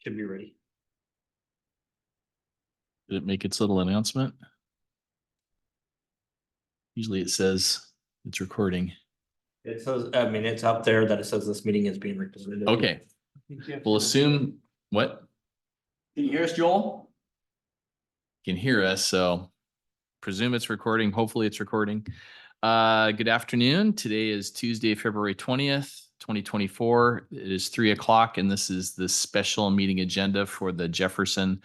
Should be ready. Did it make its little announcement? Usually it says it's recording. It says, I mean, it's up there that it says this meeting is being recorded. Okay, we'll assume what? Can you hear us, Joel? Can hear us, so presume it's recording. Hopefully it's recording. Good afternoon. Today is Tuesday, February 20th, 2024. It is 3:00 and this is the special meeting agenda for the Jefferson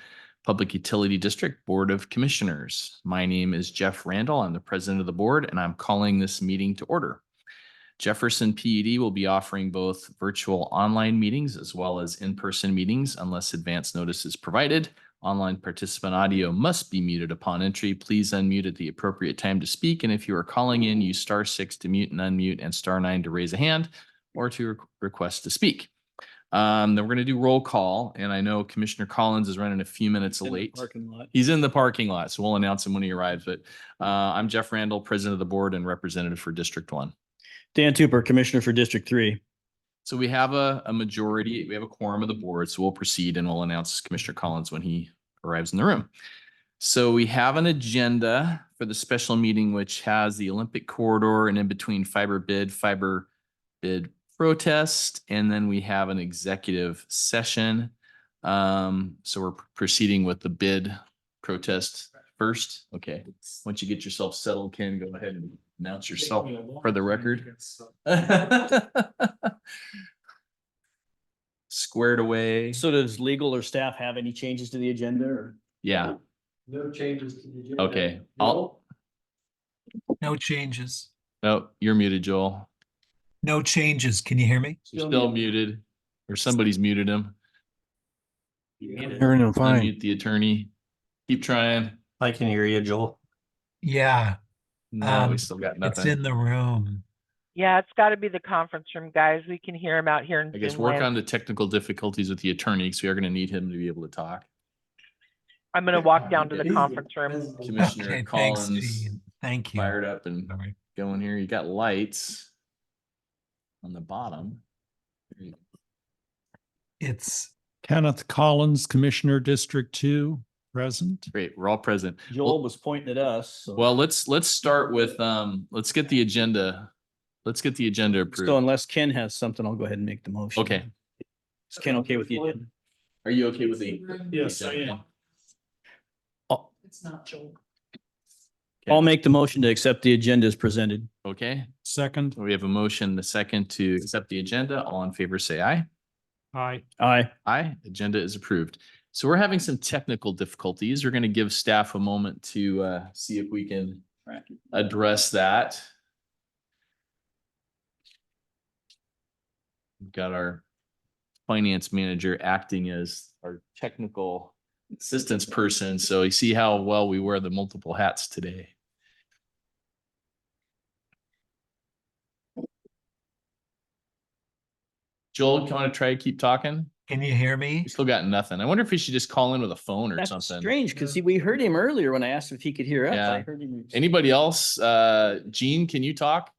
Public Utility District Board of Commissioners. My name is Jeff Randall. I'm the president of the board and I'm calling this meeting to order. Jefferson PUD will be offering both virtual online meetings as well as in-person meetings unless advance notice is provided. Online participant audio must be muted upon entry. Please unmute at the appropriate time to speak. And if you are calling in, use *6 to mute and unmute and *9 to raise a hand or to request to speak. Then we're going to do roll call. And I know Commissioner Collins is running a few minutes late. He's in the parking lot, so we'll announce him when he arrives. But I'm Jeff Randall, president of the board and representative for District 1. Dan Tupper, Commissioner for District 3. So we have a majority, we have a quorum of the board, so we'll proceed and we'll announce Commissioner Collins when he arrives in the room. So we have an agenda for the special meeting, which has the Olympic corridor and in between fiber bid protest. And then we have an executive session. So we're proceeding with the bid protest first. Okay. Once you get yourself settled, Ken, go ahead and announce yourself for the record. Squared away. So does legal or staff have any changes to the agenda or? Yeah. No changes to the agenda. Okay. No changes. Oh, you're muted, Joel. No changes. Can you hear me? You're still muted, or somebody's muted him. Hearing him fine. Unmute the attorney. Keep trying. I can hear you, Joel. Yeah, No, we still got it's nothing. in the room. Yeah, it's got to be the conference room, guys. We can hear him out here in I guess Zoom work land. on the technical difficulties with the attorney, because we are going to need him to be able to talk. I'm going to walk down to the conference room. Commissioner Okay, thanks, Collins, Gene. Thank you. fired up and Sorry. going here. You got lights on the bottom. It's Kenneth Collins, Commissioner, District 2, present. Great, we're all present. Joel was pointing at us. So. Well, let's start with let's get the agenda. Let's get the agenda approved. So unless Ken has something, I'll go ahead and make the motion. Okay. Is Ken okay with the agenda? Are you okay with the? Yes, I am. It's not Joel. I'll make the motion to accept the agenda as presented. Okay, Second. we have a motion, the second to accept the agenda. All in favor, say aye. Aye. Aye. Aye, agenda is approved. So we're having some technical difficulties. We're going to give staff a moment to see if we can address that. We've got our finance manager acting as our technical assistance person. So you see how well we wear the multiple hats today. Joel, you want to try to keep talking? Can you hear me? We still got nothing. I wonder if he should just call in with a phone or That's something. strange because we heard him earlier when I asked if he could hear us. Yeah. I heard him. Anybody else? Gene, can you talk?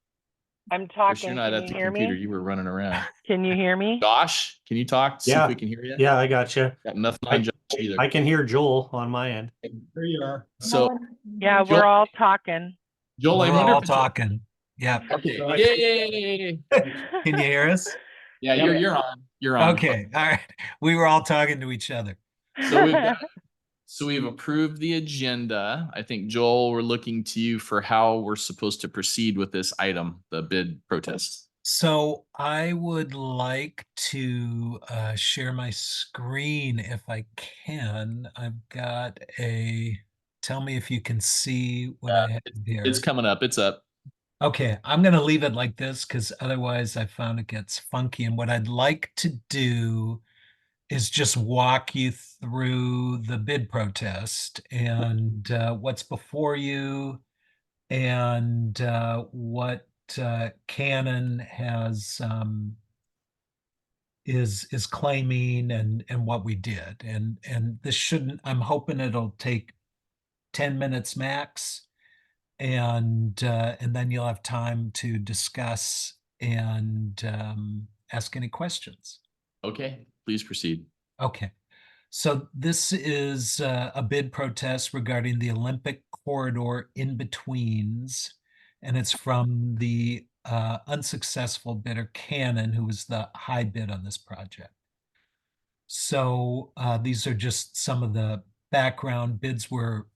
I'm Or talking. you're not Can at you the hear computer. me? You were running around. Can you hear me? Josh, can you talk? See Yeah. if we can hear you. Yeah, I got you. Got nothing on Josh either. I can hear Joel on my end. Here you are. So Yeah, Joel- we're all talking. Joel, I We're wonder all if talking. Yeah. Okay. Yay! Can you hear us? Yeah, you're on. You're on. Okay. All right. We were all talking to each other. So we've approved the agenda. I think, Joel, we're looking to you for how we're supposed to proceed with this item, the bid protest. So I would like to share my screen if I can. I've got tell me if you can see what I have here. It's coming up. It's up. Okay, I'm going to leave it like this because otherwise I found it gets funky. And what I'd like to do is just walk you through the bid protest and what's before you and what Canon has is claiming and what we did. And this shouldn't, I'm hoping it'll take 10 minutes max. And then you'll have time to discuss and ask any questions. Okay, please proceed. Okay. So this is a bid protest regarding the Olympic corridor in-betweens. And it's from the unsuccessful bidder Cannon, who was the high bid on this project. So these are just some of the background. Bids were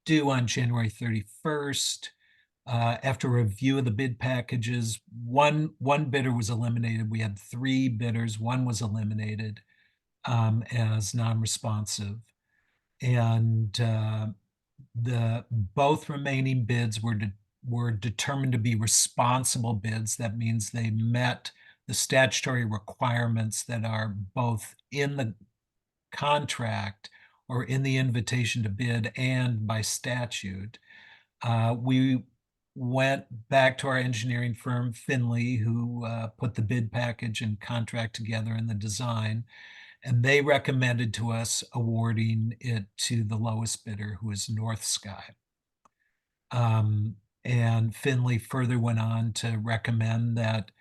due on January 31st. After review of the bid packages, one bidder was eliminated. We had 3 bidders. One was eliminated as non-responsive. And the both remaining bids were determined to be responsible bids. That means they met the statutory requirements that are both in the contract or in the invitation to bid and by statute. We went back to our engineering firm, Finley, who put the bid package and contract together and the design. And they recommended to us awarding it to the lowest bidder, who is North Sky. And Finley further went on to recommend that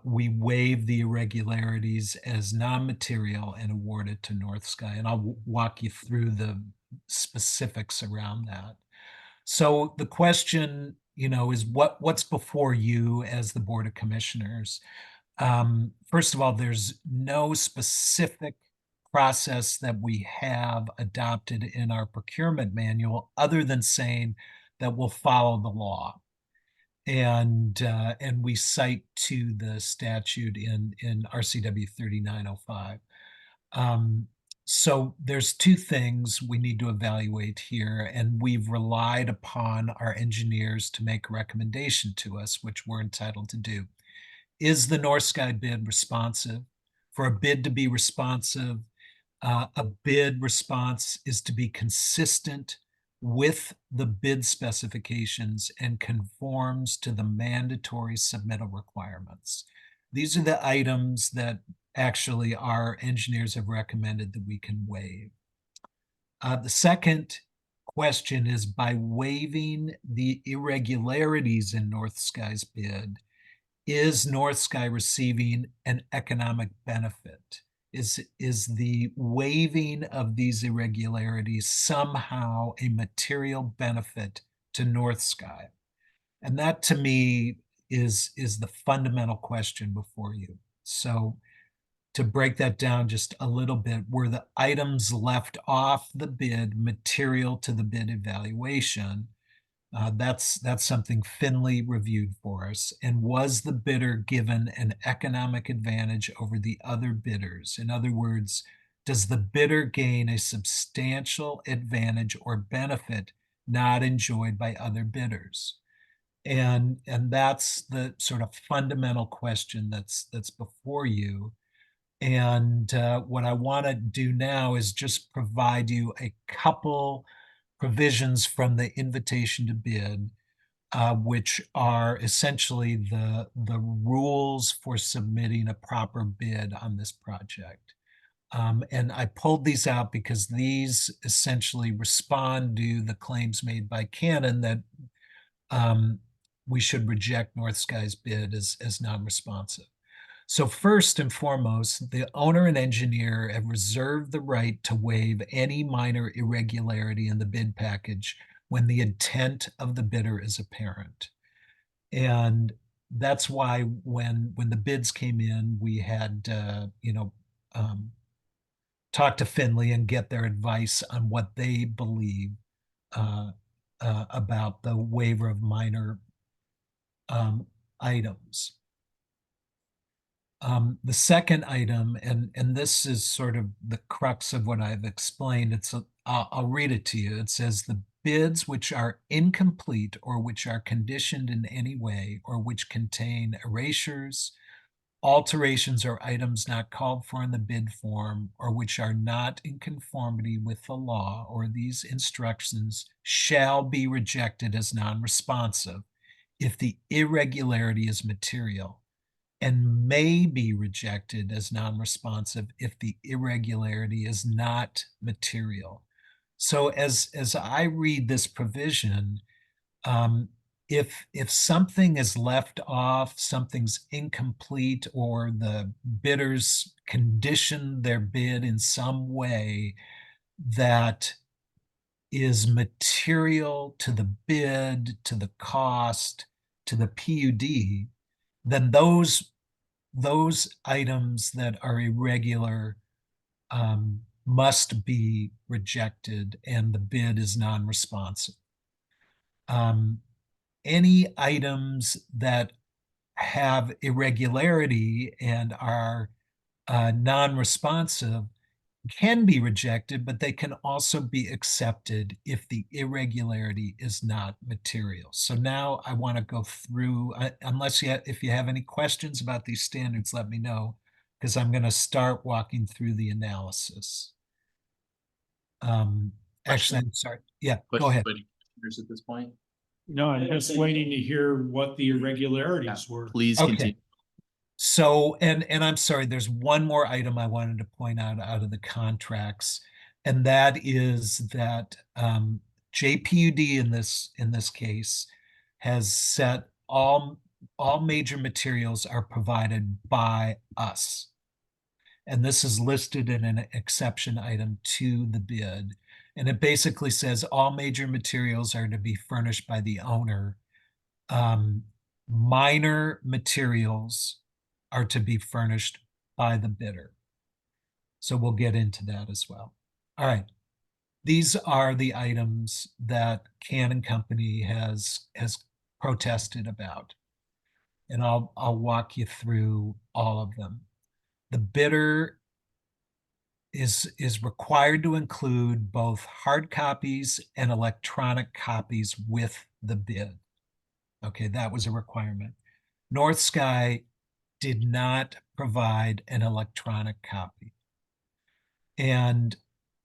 we waive the irregularities as non-material and award it to North Sky. And I'll walk you through the specifics around that. So the question, is what's before you as the Board of Commissioners? First of all, there's no specific process that we have adopted in our procurement manual other than saying that we'll follow the law. And we cite to the statute in RCW 3905. So there's 2 things we need to evaluate here, and we've relied upon our engineers to make a recommendation to us, which we're entitled to do. Is the North Sky bid responsive? For a bid to be responsive, a bid response is to be consistent with the bid specifications and conforms to the mandatory submittal requirements. These are the items that actually our engineers have recommended that we can waive. The second question is, by waiving the irregularities in North Sky's bid, is North Sky receiving an economic benefit? Is the waiving of these irregularities somehow a material benefit to North Sky? And that, to me, is the fundamental question before you. So to break that down just a little bit, were the items left off the bid material to the bid evaluation? That's something Finley reviewed for us. And was the bidder given an economic advantage over the other bidders? In other words, does the bidder gain a substantial advantage or benefit not enjoyed by other bidders? And that's the sort of fundamental question that's before you. And what I want to do now is just provide you a couple provisions from the invitation to bid, which are essentially the rules for submitting a proper bid on this project. And I pulled these out because these essentially respond to the claims made by Cannon that we should reject North Sky's bid as non-responsive. So first and foremost, the owner and engineer have reserved the right to waive any minor irregularity in the bid package when the intent of the bidder is apparent. And that's why when the bids came in, we had talk to Finley and get their advice on what they believe about the waiver of minor items. The second item, and this is sort of the crux of what I've explained, I'll read it to you. It says, the bids which are incomplete or which are conditioned in any way or which contain erasures, alterations, or items not called for in the bid form, or which are not in conformity with the law or these instructions, shall be rejected as non-responsive if the irregularity is material, and may be rejected as non-responsive if the irregularity is not material. So as I read this provision, if something is left off, something's incomplete, or the bidders condition their bid in some way that is material to the bid, to the cost, to the PUD, then those items that are irregular must be rejected and the bid is non-responsive. Any items that have irregularity and are non-responsive can be rejected, but they can also be accepted if the irregularity is not material. So now I want to go through, if you have any questions about these standards, let me know, because I'm going to start walking through the analysis. Actually, I'm sorry. Yeah, go ahead. Questions at this point? No, I'm just waiting to hear what the irregularities were. Please Okay. continue. So, and I'm sorry, there's one more item I wanted to point out of the contracts, and that is that JPUD in this case has set all major materials are provided by us. And this is listed in an exception item to the bid. And it basically says all major materials are to be furnished by the owner. Minor materials are to be furnished by the bidder. So we'll get into that as well. All right. These are the items that Cannon Company has protested about. And I'll walk you through all of them. The bidder is required to include both hard copies and electronic copies with the bid. Okay, that was a requirement. North Sky did not provide an electronic copy. And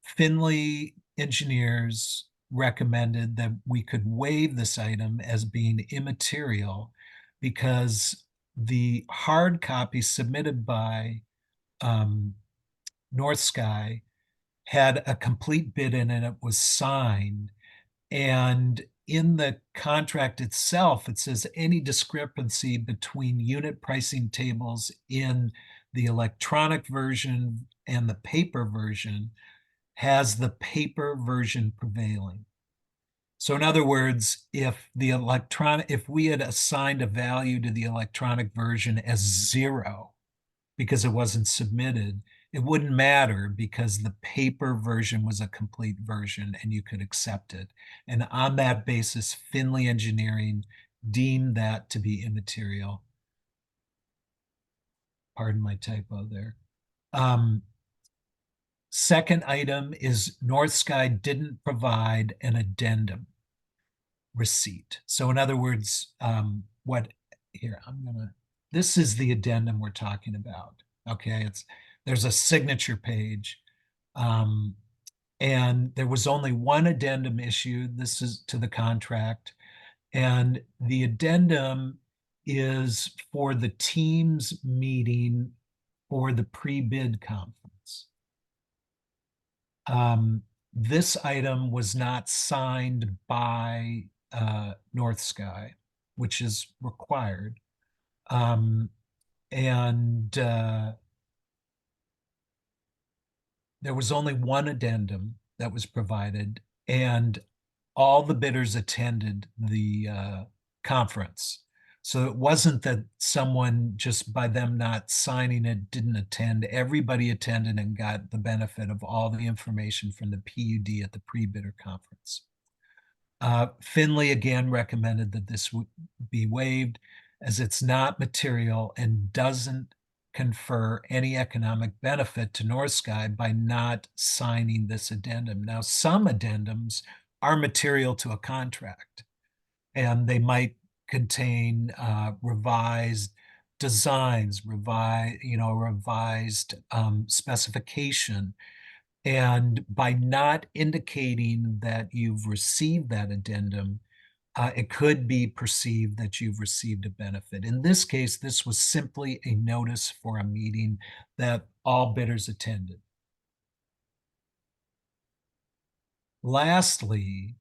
Finley engineers recommended that we could waive this item as being immaterial because the hard copy submitted by North Sky had a complete bid in it. It was signed. And in the contract itself, it says any discrepancy between unit pricing tables in the electronic version and the paper version has the paper version prevailing. So in other words, if we had assigned a value to the electronic version as 0 because it wasn't submitted, it wouldn't matter because the paper version was a complete version and you could accept it. And on that basis, Finley Engineering deemed that to be immaterial. Pardon my typo there. Second item is North Sky didn't provide an addendum receipt. So in other words, this is the addendum we're talking about. Okay, there's a signature page. And there was only one addendum issued. This is to the contract. And the addendum is for the team's meeting for the pre-bid conference. This item was not signed by North Sky, which is required. There was only one addendum that was provided, and all the bidders attended the conference. So it wasn't that someone, just by them not signing it, didn't attend. Everybody attended and got the benefit of all the information from the PUD at the pre-bidder conference. Finley again recommended that this would be waived as it's not material and doesn't confer any economic benefit to North Sky by not signing this addendum. Now, some addendums are material to a contract, and they might contain revised designs, revised specification. And by not indicating that you've received that addendum, it could be perceived that you've received a benefit. In this case, this was simply a notice for a meeting that all bidders attended. Lastly,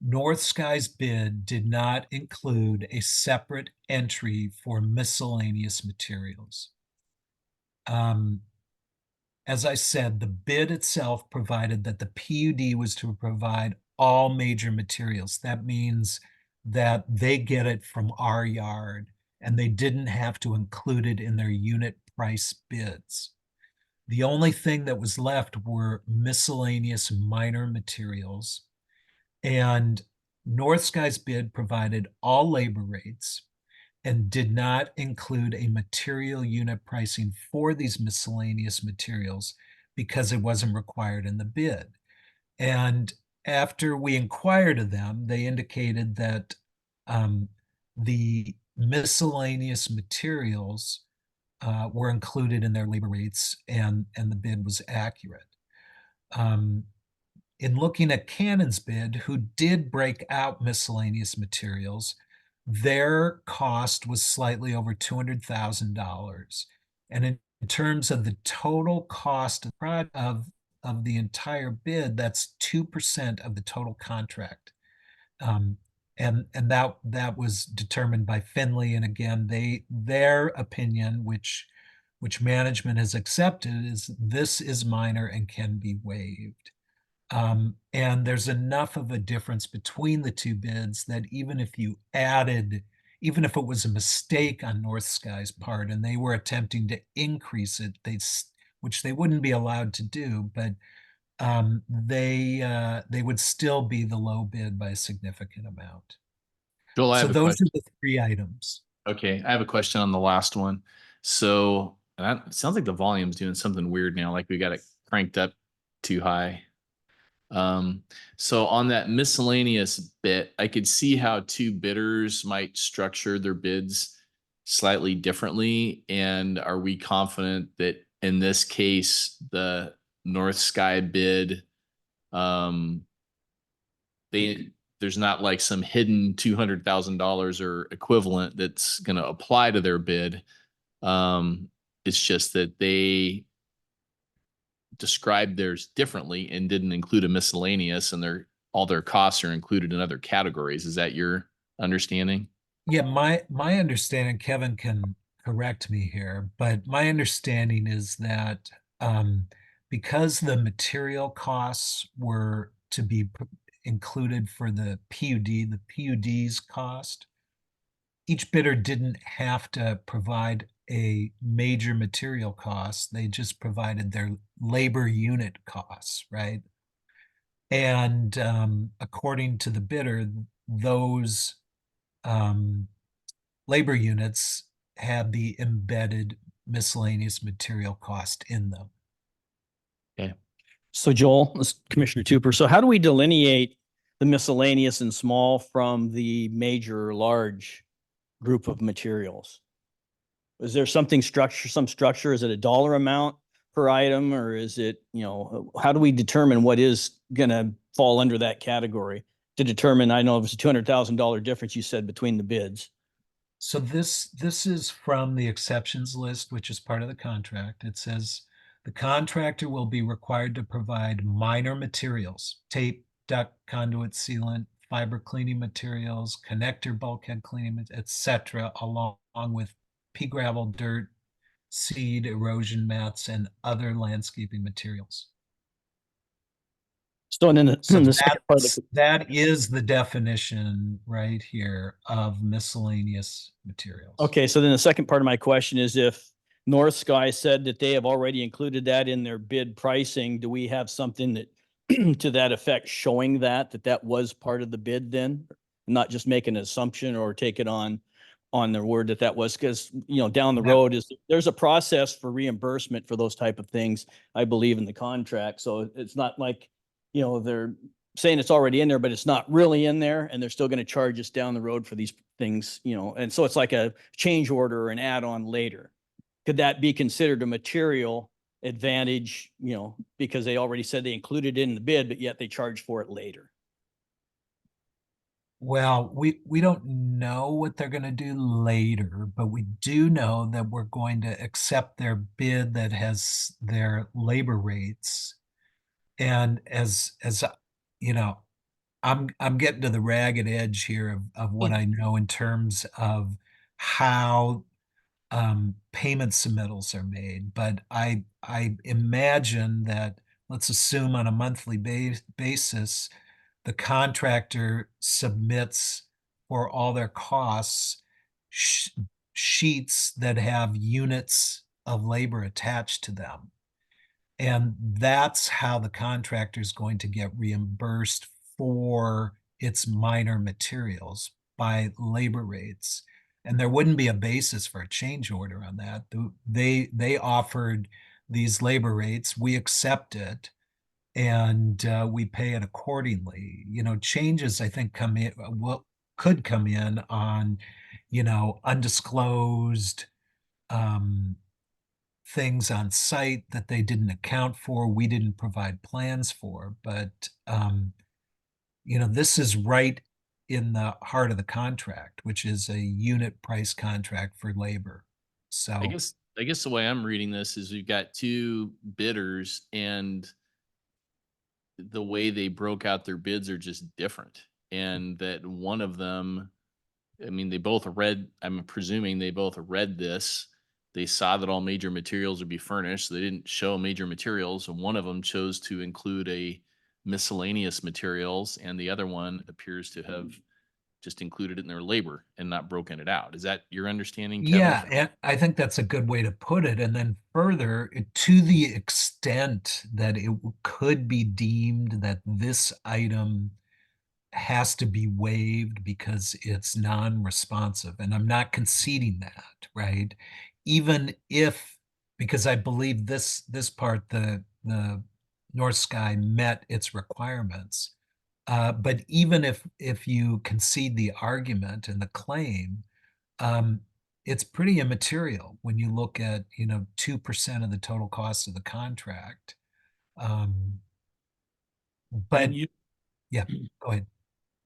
North Sky's bid did not include a separate entry for miscellaneous materials. As I said, the bid itself provided that the PUD was to provide all major materials. That means that they get it from our yard and they didn't have to include it in their unit price bids. The only thing that was left were miscellaneous minor materials. And North Sky's bid provided all labor rates and did not include a material unit pricing for these miscellaneous materials because it wasn't required in the bid. And after we inquired of them, they indicated that the miscellaneous materials were included in their labor rates and the bid was accurate. In looking at Cannon's bid, who did break out miscellaneous materials, their cost was slightly over $200,000. And in terms of the total cost of the entire bid, that's 2% of the total contract. And that was determined by Finley. And again, their opinion, which management has accepted, is this is minor and can be waived. And there's enough of a difference between the two bids that even if it was a mistake on North Sky's part and they were attempting to increase it, which they wouldn't be allowed to do, but they would still be the low bid by a significant amount. Joel, I So have a those question. are the three items. Okay, I have a question on the last one. So it sounds like the volume's doing something weird now, like we got it cranked up too high. So on that miscellaneous bit, I could see how two bidders might structure their bids slightly differently. And are we confident that in this case, the North Sky bid, there's not like some hidden $200,000 or equivalent that's going to apply to their bid. It's just that they described theirs differently and didn't include a miscellaneous, and all their costs are included in other categories. Is that your understanding? Yeah, my understanding, Kevin can correct me here, but my understanding is that because the material costs were to be included for the PUD's cost, each bidder didn't have to provide a major material cost. They just provided their labor unit costs, right? And according to the bidder, those labor units had the embedded miscellaneous material cost in them. Okay. So Joel, this is Commissioner Tupper. So how do we delineate the miscellaneous and small from the major or large group of materials? Is there some structure? Is it a dollar amount per item, or is it, how do we determine what is going to fall under that category to determine? I know it was a $200,000 difference you said between the bids. So this is from the exceptions list, which is part of the contract. It says the contractor will be required to provide minor materials, tape, duct, conduit, sealant, fiber cleaning materials, connector, bulkhead cleaning, etc., along with pea gravel, dirt, seed, erosion mats, and other landscaping materials. So in the second part of that is the definition right here of miscellaneous materials. Okay, so then the second part of my question is, if North Sky said that they have already included that in their bid pricing, do we have something that to that effect showing that was part of the bid then? Not just make an assumption or take it on their word that was, because down the road there's a process for reimbursement for those type of things, I believe, in the contract. So it's not like they're saying it's already in there, but it's not really in there, and they're still going to charge us down the road for these things, and so it's like a change order or an add-on later. Could that be considered a material advantage, because they already said they included it in the bid, but yet they charge for it later? Well, we don't know what they're going to do later, but we do know that we're going to accept their bid that has their labor rates. And as I'm getting to the ragged edge here of what I know in terms of how payment submittals are made, but I imagine that, let's assume on a monthly basis, the contractor submits for all their costs sheets that have units of labor attached to them. And that's how the contractor is going to get reimbursed for its minor materials, by labor rates. And there wouldn't be a basis for a change order on that. They offered these labor rates, we accept it, and we pay it accordingly. Changes I think could come in on, undisclosed things on site that they didn't account for, we didn't provide plans for. But this is right in the heart of the contract, which is a unit price contract for labor. So I guess the way I'm reading this is we've got two bidders, and the way they broke out their bids are just different. And that one of them, I mean, I'm presuming they both read this. They saw that all major materials would be furnished. So they didn't show major materials. And one of them chose to include a miscellaneous materials, and the other one appears to have just included it in their labor and not broken it out. Is that your understanding, Kevin? yeah, and I think that's a good way to put it. And then further, to the extent that it could be deemed that this item has to be waived because it's non-responsive, and I'm not conceding that, right? Even if, because I believe this part, the North Sky met its requirements. But even if you concede the argument and the claim, it's pretty immaterial when you look at 2% of the total cost of the contract. But And you, yeah, go ahead.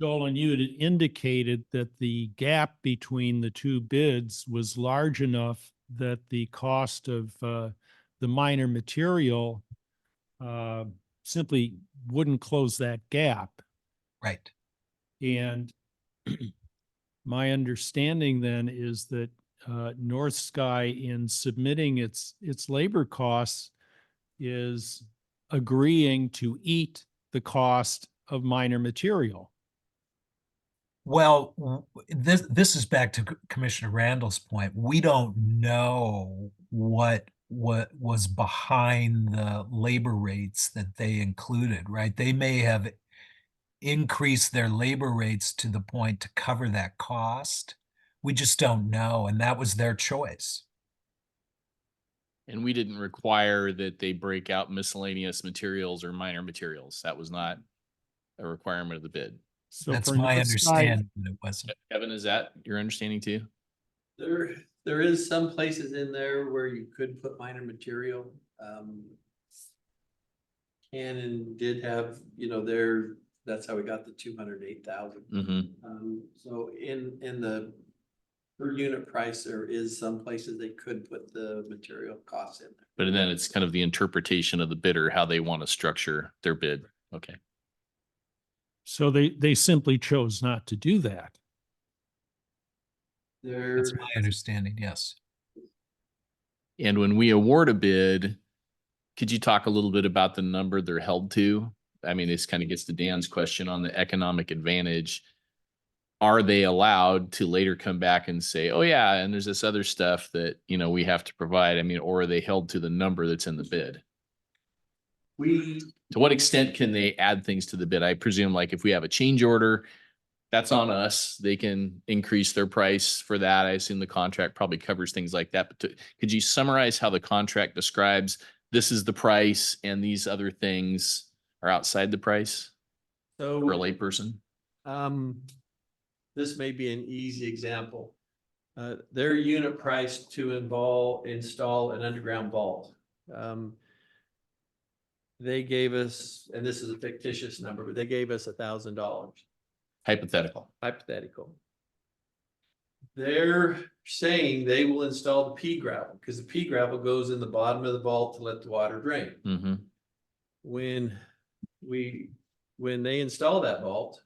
Joel, and you had indicated that the gap between the two bids was large enough that the cost of the minor material simply wouldn't close that gap. Right. And my understanding then is that North Sky, in submitting its labor costs, is agreeing to eat the cost of minor material. Well, this is back to Commissioner Randall's point. We don't know what was behind the labor rates that they included, right? They may have increased their labor rates to the point to cover that cost. We just don't know, and that was their choice. And we didn't require that they break out miscellaneous materials or minor materials. That was not a requirement of the bid. So That's for my North Sky, understanding, that it wasn't. Kevin, is that your understanding too? There is some places in there where you could put minor material. Canon did have, that's how we got the 208,000. Mm-hmm. So in the per unit price, there is some places they could put the material costs in there. But then it's kind of the interpretation of the bidder, how they want to structure their bid. Okay. so they simply chose not to do that. That's my understanding, yes. And when we award a bid, could you talk a little bit about the number they're held to? I mean, this kind of gets to Dan's question on the economic advantage. Are they allowed to later come back and say, oh yeah, and there's this other stuff that, we have to provide? I mean, or are they held to the number that's in the bid? To what extent can they add things to the bid? I presume, like, if we have a change order, that's on us. They can increase their price for that. I assume the contract probably covers things like that. But could you summarize how the contract describes this is the price and these other things are outside the price So for a layperson? this may be an easy example. Their unit price to install an underground vault. They gave us, and this is a fictitious number, but they gave us $1,000. Hypothetical. Hypothetical. They're saying they will install the pea gravel because the pea gravel goes in the bottom of the vault to let the water drain. Mm-hmm. When they install that vault,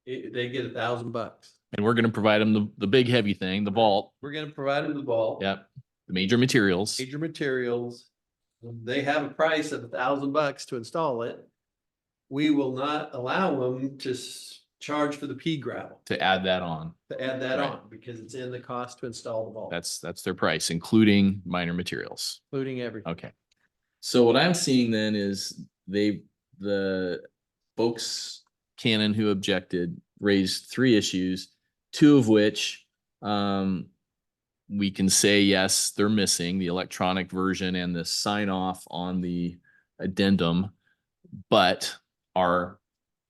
They get $1,000. And we're gonna provide them the big heavy thing, the vault. We're gonna provide them the vault. Yep. The major materials. Major materials. They have a price of $1,000 to install it. We will not allow them to charge for the pea gravel, To add that on. to add that Right. on, because it's in the cost to install the vault, That's their price, including minor materials. including everything. Okay. So what I'm seeing then is the folks, Canon who objected, raised 3 issues, 2 of which, we can say, yes, they're missing the electronic version and the sign off on the addendum. But our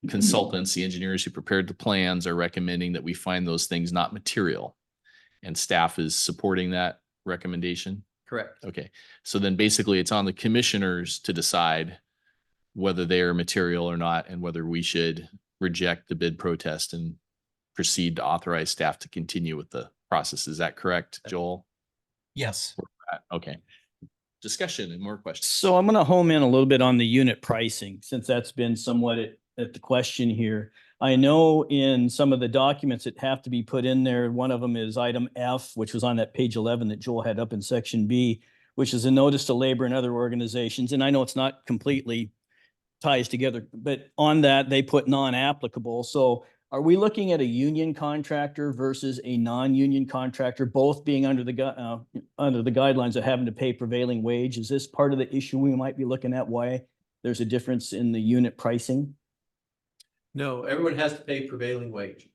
consultants, the engineers who prepared the plans, are recommending that we find those things not material. And staff is supporting that recommendation. Correct. Okay, so then basically it's on the commissioners to decide whether they are material or not, and whether we should reject the bid protest and proceed to authorize staff to continue with the process. Is that correct, Joel? Yes. Okay. Discussion and more questions. So I'm going to home in a little bit on the unit pricing, since that's been somewhat at the question here. I know in some of the documents that have to be put in there, one of them is item F, which was on that page 11 that Joel had up in section B, which is a notice to labor and other organizations. And I know it's not completely ties together, but on that they put non-applicable. So are we looking at a union contractor versus a non-union contractor, both being under the guidelines of having to pay prevailing wage? Is this part of the issue we might be looking at, why there's a difference in the unit pricing? No, everyone has to pay prevailing wage.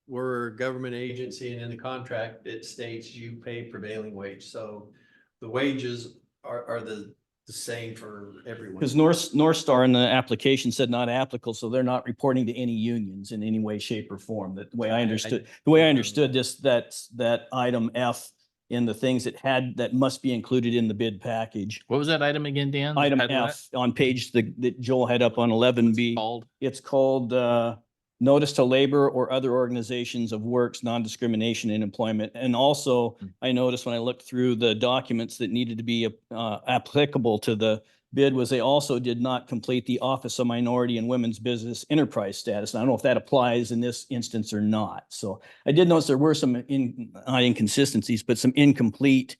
We're a government agency, and in the contract, it states you pay prevailing wage. So the wages are the same for everyone. Because North Star in the application said not applicable, so they're not reporting to any unions in any way, shape, or form. That the way I understood this, that item F in the things that must be included in the bid package. What was that item again, Dan? Item Had what? F on page that Joel had up on 11B. Called? It's called notice to labor or other organizations of works, non-discrimination in employment. And also, I noticed when I looked through the documents that needed to be applicable to the bid was they also did not complete the Office of Minority and Women's Business Enterprise status. And I don't know if that applies in this instance or not. So I did notice there were some not inconsistencies, but some incomplete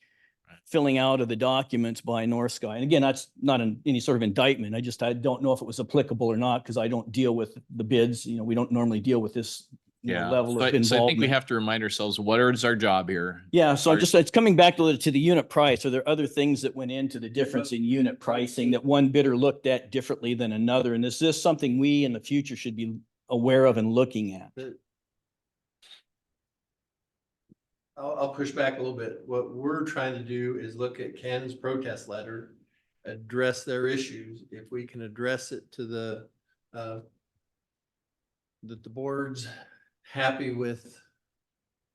filling out of the documents by North Sky. And again, that's not any sort of indictment. I don't know if it was applicable or not, because I don't deal with the bids. We don't normally deal with this level So of I think we involvement. have to remind ourselves, what is our job here? Yeah, so it's coming back to the unit price. Are there other things that went into the difference in unit pricing that one bidder looked at differently than another? And is this something we in the future should be aware of and looking at? I'll push back a little bit. What we're trying to do is look at Canon's protest letter, address their issues. If we can address it to that the board's happy with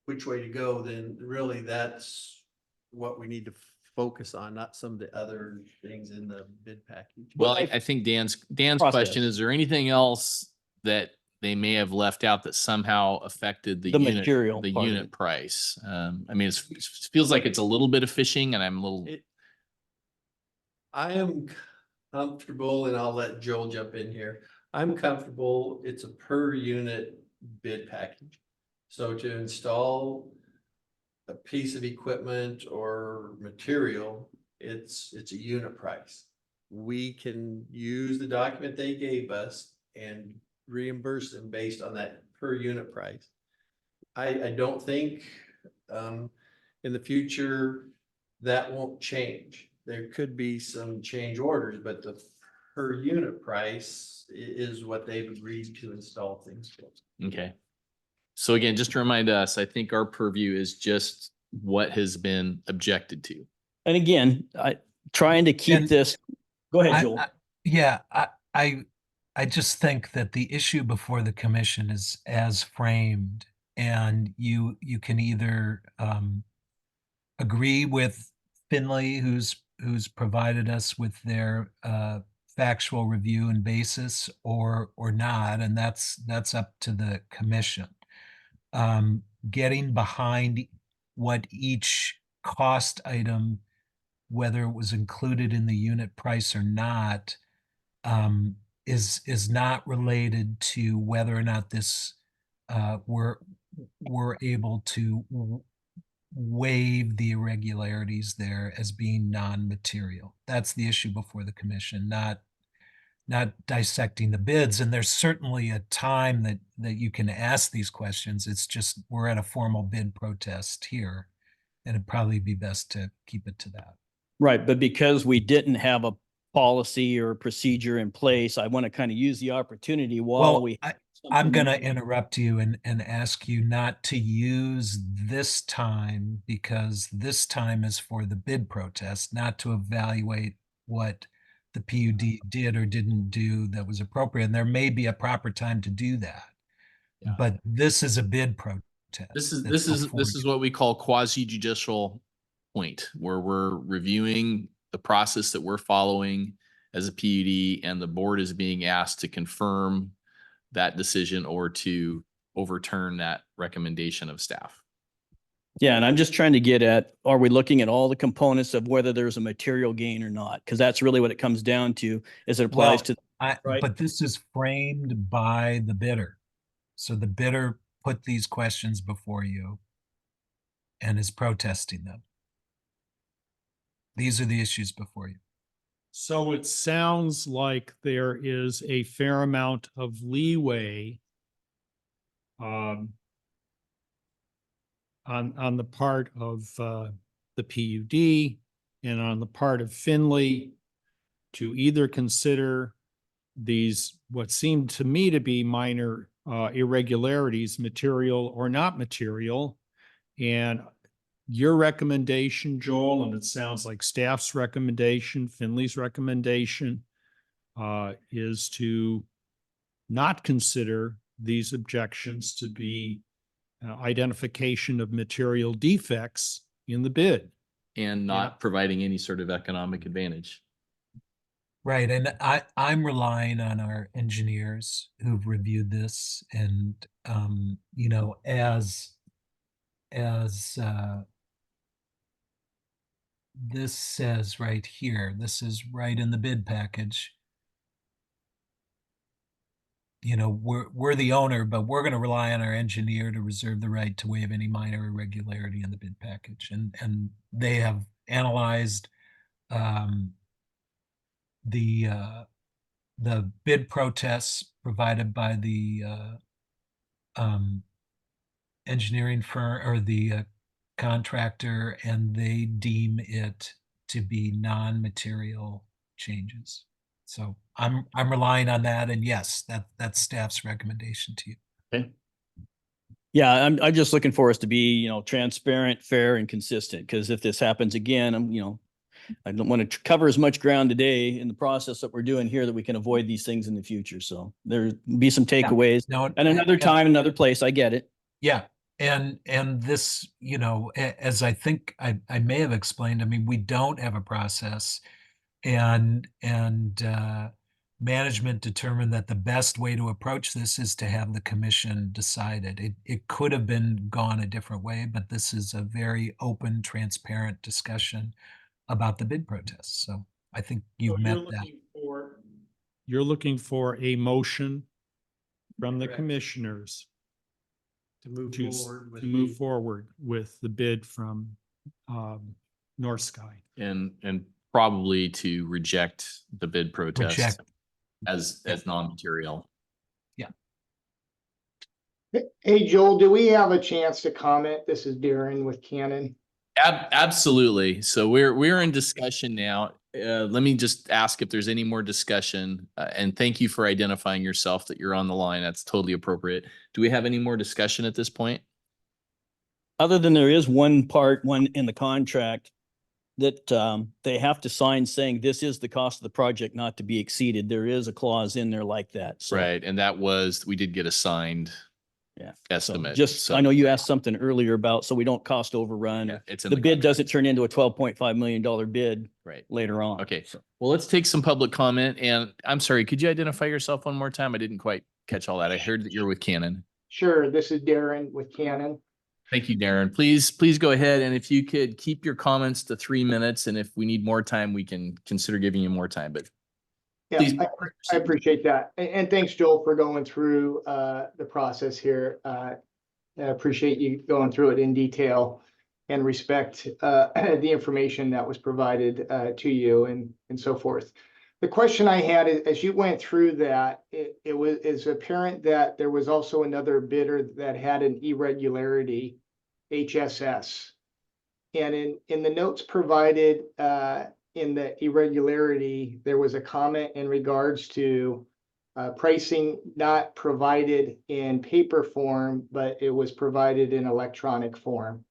which way to go, then really that's what we need to focus on, not some of the other things in the bid package. Well, I think Dan's Process. question, is there anything else that they may have left out that somehow affected the unit, material the part of unit it. price? I mean, it feels like it's a little bit of fishing, and I'm a little. I am comfortable, and I'll let Joel jump in here. I'm comfortable, it's a per unit bid package. So to install a piece of equipment or material, it's a unit price. We can use the document they gave us and reimburse them based on that per unit price. I don't think in the future that won't change. There could be some change orders, but the per unit price is what they've agreed to install things for. Okay. So again, just to remind us, I think our purview is just what has been objected to. And again, trying to keep And this. Go ahead, Joel. I just think that the issue before the commission is as framed, and you can either agree with Finley, who's provided us with their factual review and basis, or not, and that's up to the commission. Getting behind what each cost item, whether it was included in the unit price or not, is not related to whether or not this, we're able to waive the irregularities there as being non-material. That's the issue before the commission, not dissecting the bids. And there's certainly a time that you can ask these questions. It's just, we're at a formal bid protest here, and it'd probably be best to keep it to that. Right, but because we didn't have a policy or procedure in place, I want to kind of use the opportunity while Well, we. I'm going to interrupt you and ask you not to use this time, because this time is for the bid protest, not to evaluate what the PUD did or didn't do that was appropriate. And there may be a proper time to do that. Yeah. But this is a bid protest. This is that's before this is what we call quasi judicial point, where we're reviewing the process that we're following as a PUD, and the board is being asked to confirm that decision or to overturn that recommendation of staff. Yeah, and I'm just trying to get at, are we looking at all the components of whether there's a material gain or not? Because that's really what it comes down to, as it applies Well, to. Right. But this is framed by the bidder. So the bidder put these questions before you and is protesting them. These are the issues before you. So it sounds like there is a fair amount of leeway on the part of the PUD and on the part of Finley to either consider these, what seemed to me to be minor irregularities, material or not material. And your recommendation, Joel, and it sounds like staff's recommendation, Finley's recommendation, is to not consider these objections to be identification of material defects in the bid. And not providing any sort of economic advantage. Right. And I'm relying on our engineers who've reviewed this, and, you know, as this says right here, this is right in the bid package. You know, we're the owner, but we're going to rely on our engineer to reserve the right to waive any minor irregularity in the bid package. And they have analyzed the bid protests provided by the engineering firm or the contractor, and they deem it to be non-material changes. So I'm relying on that, and yes, that's staff's recommendation to you. Okay. Yeah, I'm just looking for us to be, transparent, fair, and consistent, because if this happens again, I don't want to cover as much ground today in the process that we're doing here that we can avoid these things in the future. So there'll be some takeaways. No, And another time, another place, I get it. Yeah. And this, as I think I may have explained, I mean, we don't have a process, and management determined that the best way to approach this is to have the commission decide it. It could have been gone a different way, but this is a very open, transparent discussion about the bid protest. So I think you've met that. You're looking for a motion from the Correct. commissioners To move forward with the bid from North Sky. And probably to reject the bid protest Reject. as non-material. Hey, Joel, do we have a chance to comment? This is Darren with Canon. Absolutely. So we're in discussion now. Let me just ask if there's any more discussion, and thank you for identifying yourself that you're on the line. That's totally appropriate. Do we have any more discussion at this point? Other than there is one in the contract that they have to sign saying this is the cost of the project not to be exceeded. There is a clause in there like that. So, Right. And that was, we did get a signed yeah. estimate. So I know you asked something earlier about, so we don't cost overrun. Yeah, it's in The bid contract. doesn't turn into a $12.5 million bid Right. later on. Okay. Well, let's take some public comment, and I'm sorry, could you identify yourself one more time? I didn't quite catch all that. I heard that you're with Canon. Sure, this is Darren with Canon. Thank you, Darren. Please go ahead. And if you could keep your comments to 3 minutes, and if we need more time, we can consider giving you more time, but Yeah, Please. I appreciate that. And thanks, Joel, for going through the process here. I appreciate you going through it in detail and respect the information that was provided to you and so forth. The question I had is, as you went through that, it's apparent that there was also another bidder that had an irregularity, HSS. And in the notes provided in the irregularity, there was a comment in regards to pricing not provided in paper form, but it was provided in electronic form.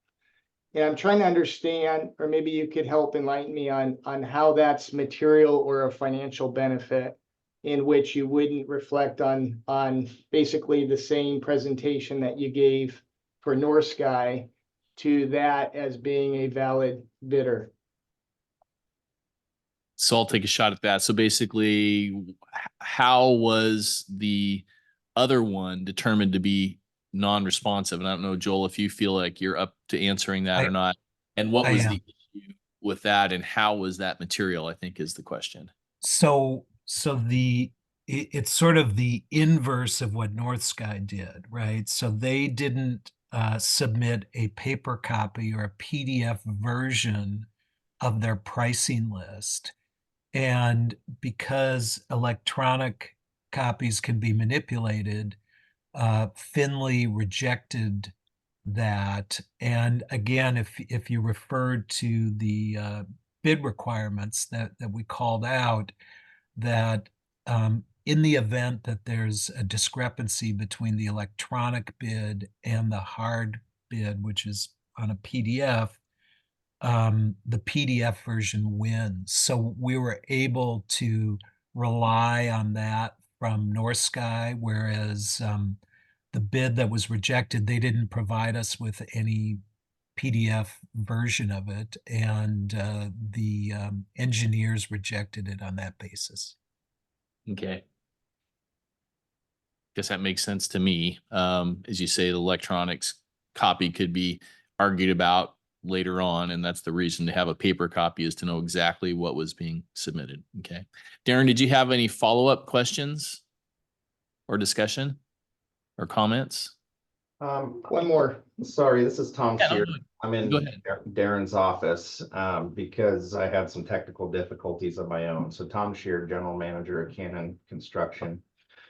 And I'm trying to understand, or maybe you could help enlighten me on how that's material or a financial benefit in which you wouldn't reflect on basically the same presentation that you gave for North Sky to that as being a valid bidder. So I'll take a shot at that. So basically, how was the other one determined to be non-responsive? And I don't know, Joel, if you feel like you're up to answering that or not. And what I was am. the issue with that, and how was that material, I think is the question. So it's sort of the inverse of what North Sky did, right? So they didn't submit a paper copy or a PDF version of their pricing list. And because electronic copies can be manipulated, Finley rejected that. And again, if you referred to the bid requirements that we called out, that in the event that there's a discrepancy between the electronic bid and the hard bid, which is on a PDF, the PDF version wins. So we were able to rely on that from North Sky, whereas the bid that was rejected, they didn't provide us with any PDF version of it, and the engineers rejected it on that basis. Okay. Guess that makes sense to me. As you say, the electronics copy could be argued about later on, and that's the reason to have a paper copy, is to know exactly what was being submitted. Okay. Darren, did you have any follow-up questions or discussion or comments? One more. Sorry, this is Tom Yeah, no, Shear. no, I'm in go ahead. Darren's office because I had some technical difficulties of my own. So Tom Shear, General Manager at Cannon Construction.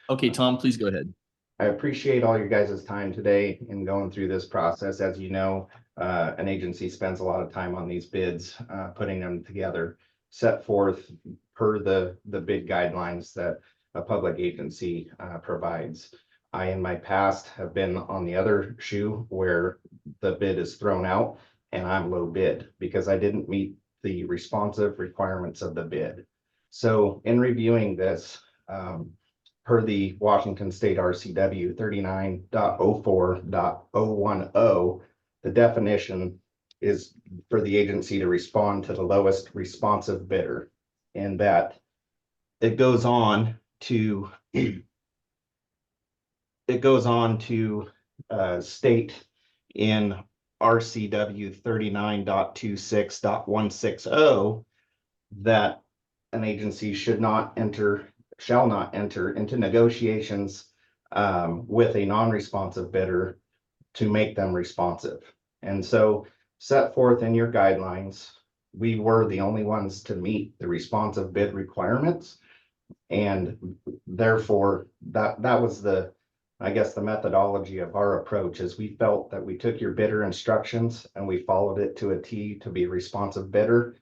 Okay, Tom, please go ahead. I appreciate all your guys' time today in going through this process. As you know, an agency spends a lot of time on these bids, putting them together, set forth per the bid guidelines that a public agency provides. I, in my past, have been on the other shoe where the bid is thrown out and I'm low bid because I didn't meet the responsive requirements of the bid. So in reviewing this, per the Washington State RCW 39.04.010, the definition is for the agency to respond to the lowest responsive bidder, and that it goes on to state in RCW 39.26.160 that an agency shall not enter into negotiations with a non-responsive bidder to make them responsive. And so set forth in your guidelines, we were the only ones to meet the responsive bid requirements. And therefore that was the methodology of our approach, is we felt that we took your bidder instructions and we followed it to a T to be a responsive bidder,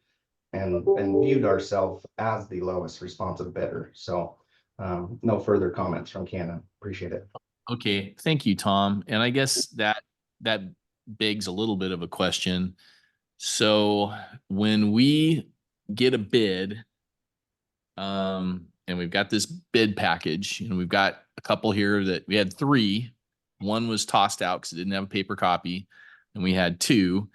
and viewed ourselves as the lowest responsive bidder. So no further comments from Cannon. Appreciate it. Okay, thank you, Tom. And I guess that begs a little bit of a question. So when we get a bid, and we've got this bid package, and we've got a couple here that we had 3. One was tossed out because it didn't have a paper copy, and we had 2.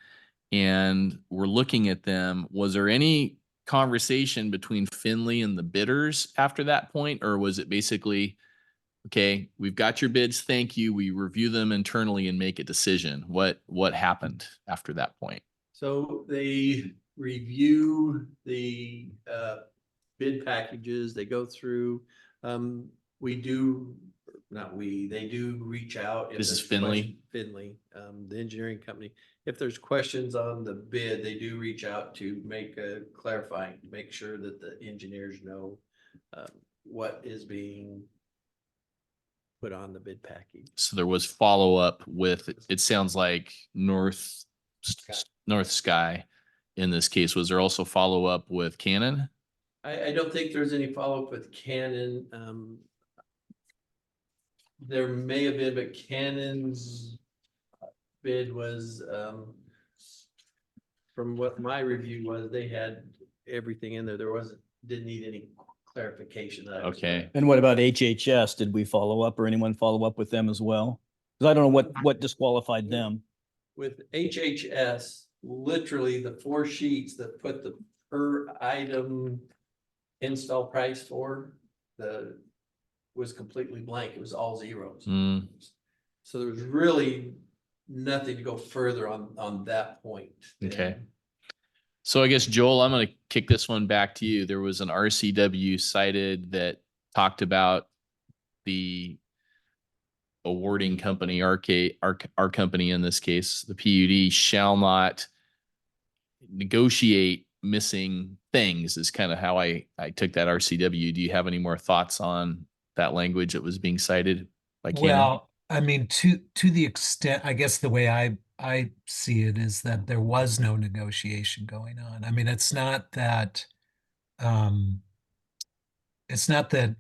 And we're looking at them. Was there any conversation between Finley and the bidders after that point? Or was it basically, okay, we've got your bids, thank you, we review them internally and make a decision? What happened after that point? So they review the bid packages, they go through, we do, not we, they do reach out. if This is there's Finley? Finley, the engineering company. If there's questions on the bid, they do reach out to make a clarifying, make sure that the engineers know what is being put on the bid package. So there was follow-up with, it sounds like North Sky in this case. Was there also follow-up with Canon? I don't think there's any follow-up with Canon. There may have been, but Canon's bid was, from what my review was, they had everything in there. There wasn't, didn't need any clarification. that I was Okay. And what about HHS? Did we follow up or anyone follow up with them as well? Because I don't know what disqualified them. With HHS, literally the 4 sheets that put the per item install price for was completely blank. It was all zeros. Mm, So there was really nothing to go further on that point. okay. So I guess, Joel, I'm going to kick this one back to you. There was an RCW cited that talked about the awarding company, our company in this case, the PUD, shall not negotiate missing things, is kind of how I took that RCW. Do you have any more thoughts on that language that was being cited by Canon? Well, I mean, to the extent, I guess the way I see it is that there was no negotiation going on. I mean, it's not that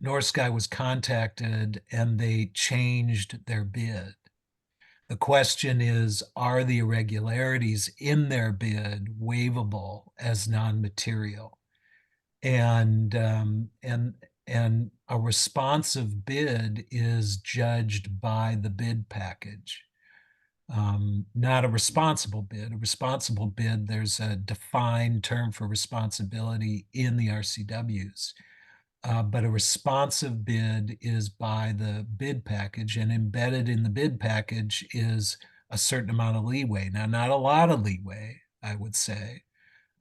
North Sky was contacted and they changed their bid. The question is, are the irregularities in their bid waivable as non-material? And a responsive bid is judged by the bid package. Not a responsible bid. A responsible bid, there's a defined term for responsibility in the RCWs. But a responsive bid is by the bid package, and embedded in the bid package is a certain amount of leeway. Now, not a lot of leeway, I would say.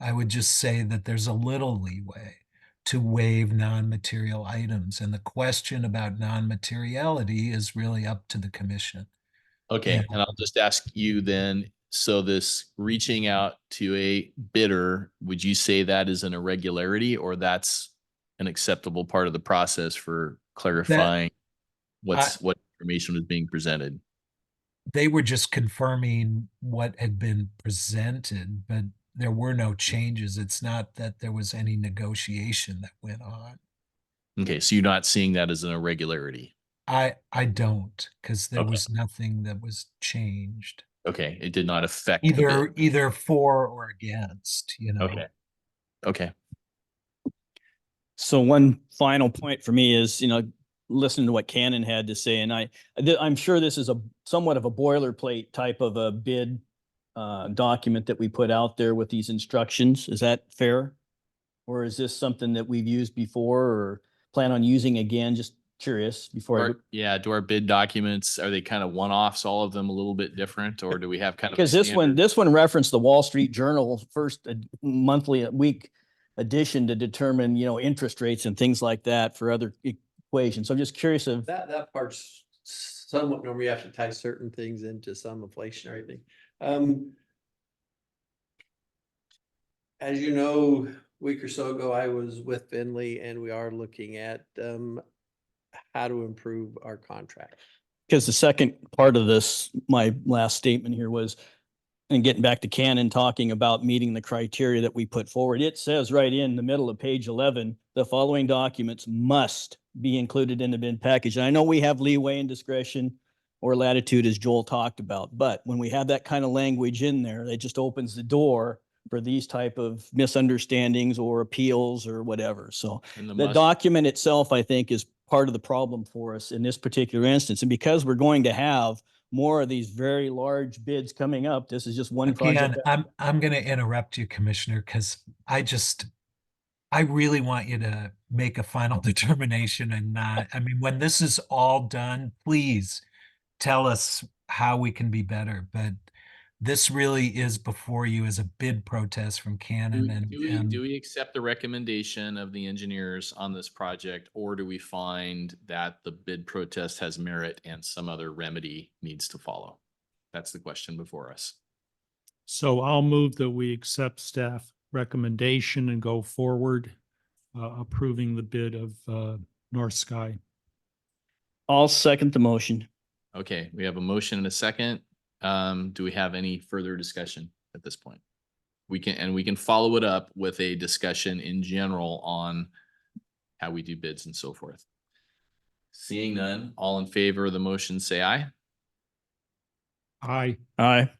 I would just say that there's a little leeway to waive non-material items. And the question about non-materiality is really up to the commission. Okay, Yeah. and I'll just ask you then, so this reaching out to a bidder, would you say that is an irregularity, or that's an acceptable part of the process for clarifying what information was being presented? They were just confirming what had been presented, but there were no changes. It's not that there was any negotiation that went on. Okay, so you're not seeing that as an irregularity? I don't, because there Okay. was nothing that was changed. Okay, it did not affect the bid. Either for or against, you know. Okay. Okay. So one final point for me is, listening to what Canon had to say, and I'm sure this is a somewhat of a boilerplate type of a bid document that we put out there with these instructions. Is that fair? Or is this something that we've used before or plan on using again? Just curious before. Do our bid documents, are they kind of one-offs, all of them a little bit different, or do we have kind of? Because this one referenced the Wall Street Journal first week edition to determine, interest rates and things like that for other equations. So I'm just curious of That part's somewhat normal. You have to tie certain things into some inflationary thing. As you know, a week or so ago, I was with Finley, and we are looking at how to improve our contract. because the second part of this, my last statement here was, and getting back to Canon talking about meeting the criteria that we put forward, it says right in the middle of page 11, the following documents must be included in the bid package. And I know we have leeway and discretion or latitude, as Joel talked about, but when we have that kind of language in there, it just opens the door for these type of misunderstandings or appeals or whatever. So the document itself, I think, is part of the problem for us in this particular instance. And because we're going to have more of these very large bids coming up, this is just one project. I'm going to interrupt you, Commissioner, because I really want you to make a final determination and not, I mean, when this is all done, please tell us how we can be better. But this really is before you as a bid protest from Canon Do we accept the recommendation of the engineers on this project, or do we find that the bid protest has merit and some other remedy needs to follow? That's the question before us. So I'll move that we accept staff recommendation and go forward, approving the bid of North Sky. I'll second the motion. Okay, we have a motion and a second. Do we have any further discussion at this point? We can follow it up with a discussion in general on how we do bids and so forth. Seeing none, all in favor of the motion, say aye. Aye. Aye.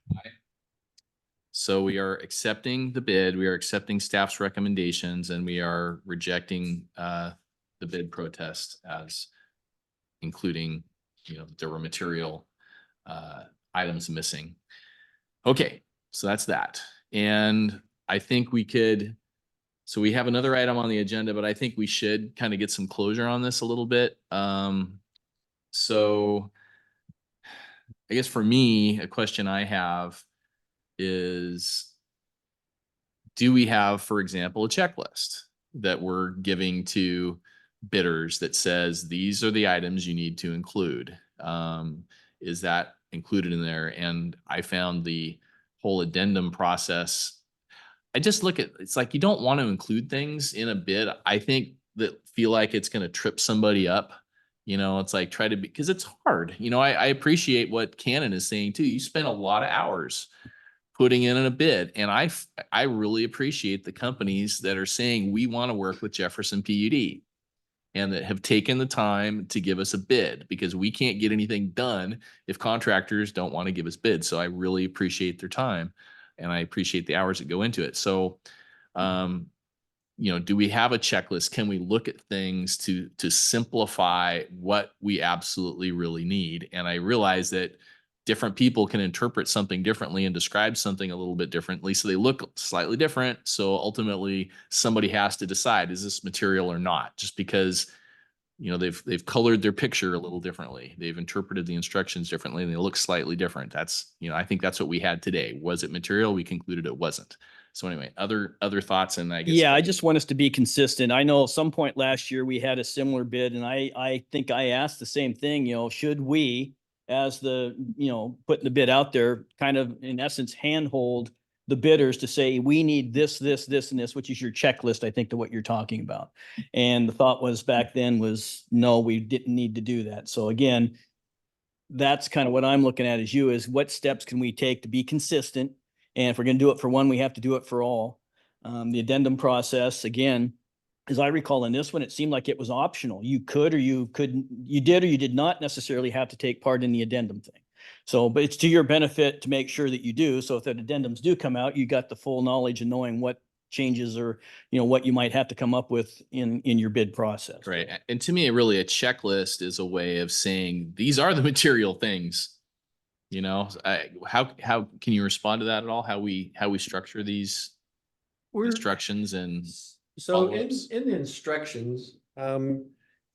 So we are accepting the bid, we are accepting staff's recommendations, and we are rejecting the bid protest as including, there were material items missing. Okay, so that's that. And I think so we have another item on the agenda, but I think we should kind of get some closure on this a little bit. So I guess for me, a question I have is, do we have, for example, a checklist that we're giving to bidders that says these are the items you need to include? Is that included in there? And I found the whole addendum process, I just look at, it's like you don't want to include things in a bid, I think, that feel like it's going to trip somebody up. It's like try to be, because it's hard. I appreciate what Canon is saying too. You spend a lot of hours putting in a bid. And I really appreciate the companies that are saying we want to work with Jefferson PUD and that have taken the time to give us a bid, because we can't get anything done if contractors don't want to give us bids. So I really appreciate their time and I appreciate the hours that go into it. So, do we have a checklist? Can we look at things to simplify what we absolutely really need? And I realize that different people can interpret something differently and describe something a little bit differently. So they look slightly different. So ultimately somebody has to decide, is this material or not? Just because, they've colored their picture a little differently. They've interpreted the instructions differently and they look slightly different. That's, I think that's what we had today. Was it material? We concluded it wasn't. So anyway, other thoughts, and I guess. Yeah, I just want us to be consistent. I know at some point last year we had a similar bid and I think I asked the same thing, should we, as the, putting the bid out there, kind of in essence handhold the bidders to say, we need this, this, this, and this, which is your checklist, I think, to what you're talking about. And the thought was back then was, no, we didn't need to do that. So again, that's kind of what I'm looking at is what steps can we take to be consistent? And if we're going to do it for one, we have to do it for all. The addendum process, again, as I recall in this one, it seemed like it was optional. You could, or you couldn't, you did, or you did not necessarily have to take part in the addendum thing. So, but it's to your benefit to make sure that you do. So if the addendums do come out, you got the full knowledge and knowing what changes or, what you might have to come up with in your bid process. Right. And to me, really a checklist is a way of saying, these are the material things. How can you respond to that at all? How we structure these instructions and So in follow-ups? the instructions,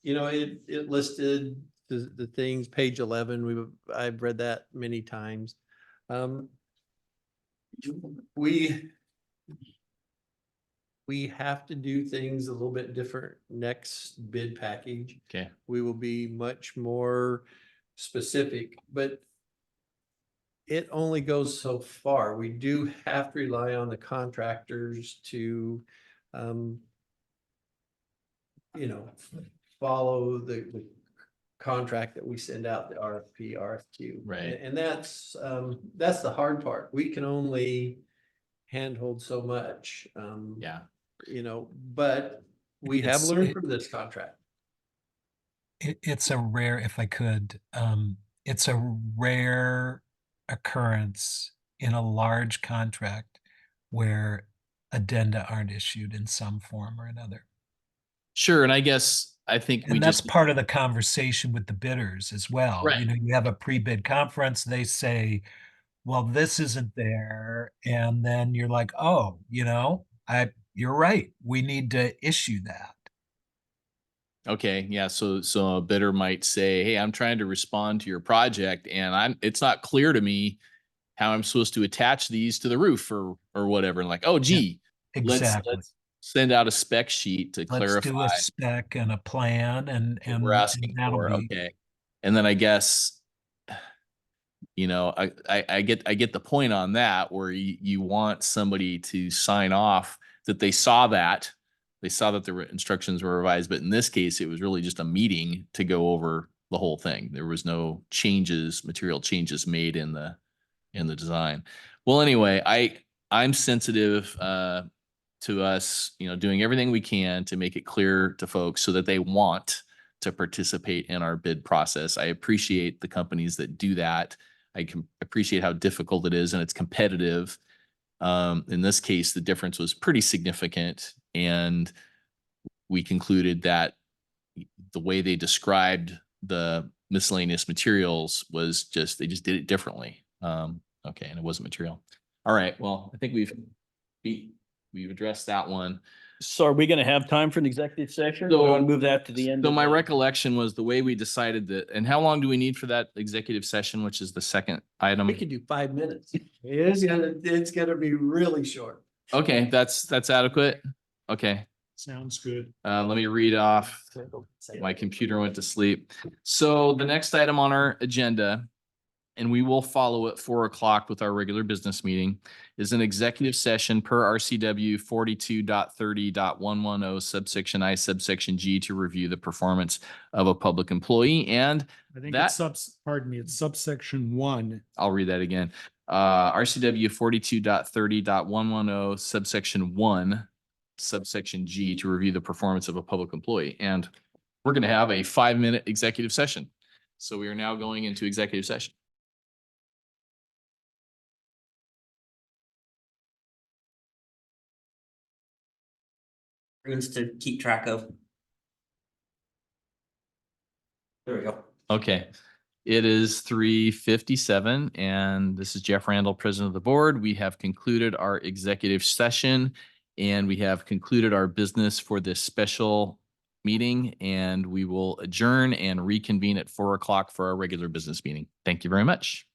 it listed the things, page 11, I've read that many times. We have to do things a little bit different next bid package. Okay. We will be much more specific, but it only goes so far. We do have to rely on the contractors to, follow the contract that we send out, the RFP, RFQ. Right. And that's the hard part. We can only handhold so much. Yeah. But we have learned from this contract. It's a rare, if I could, it's a rare occurrence in a large contract where addenda aren't issued in some form or another. Sure. And I guess I think And that's part of the conversation with the bidders as well. Right. You have a pre-bid conference, they say, well, this isn't there. And then you're like, oh, you're right. We need to issue that. Okay, yeah, so a bidder might say, hey, I'm trying to respond to your project and it's not clear to me how I'm supposed to attach these to the roof or whatever. And like, oh, gee, Exactly. let's send out a spec sheet to Let's clarify do a spec and a plan and, what we're asking that'll for. be, Okay. And then I guess, you know, I get the point on that, where you want somebody to sign off that they saw that the instructions were revised. But in this case, it was really just a meeting to go over the whole thing. There was no material changes made in the design. Well, anyway, I'm sensitive to us, you know, doing everything we can to make it clear to folks so that they want to participate in our bid process. I appreciate the companies that do that. I can appreciate how difficult it is, and it's competitive. In this case, the difference was pretty significant, and we concluded that the way they described the miscellaneous materials was they just did it differently. Okay, and it wasn't material. All right, well, I think we've addressed that one. So are we going to have time for an executive session? Or do we want to move that to the end? So of my the- recollection was the way we decided that, and how long do we need for that executive session, which is the second item? We could do 5 minutes. It's gonna be really short. Okay, that's adequate. Okay, Sounds good. let me read off. My computer went to sleep. So the next item on our agenda, and we will follow at 4 o'clock with our regular business meeting, is an executive session per RCW 42.30.110 subsection I subsection G to review the performance of a public employee. And I think that, it's subsection 1. I'll read that again. RCW 42.30.110 subsection 1 subsection G to review the performance of a public employee. And we're going to have a 5-minute executive session. So we are now going into executive session. Rooms to keep track of. There we go. Okay. It is 3:57, and this is Jeff Randall, President of the Board. We have concluded our executive session, and we have concluded our business for this special meeting, and we will adjourn and reconvene at 4 o'clock for our regular business meeting. Thank you very much.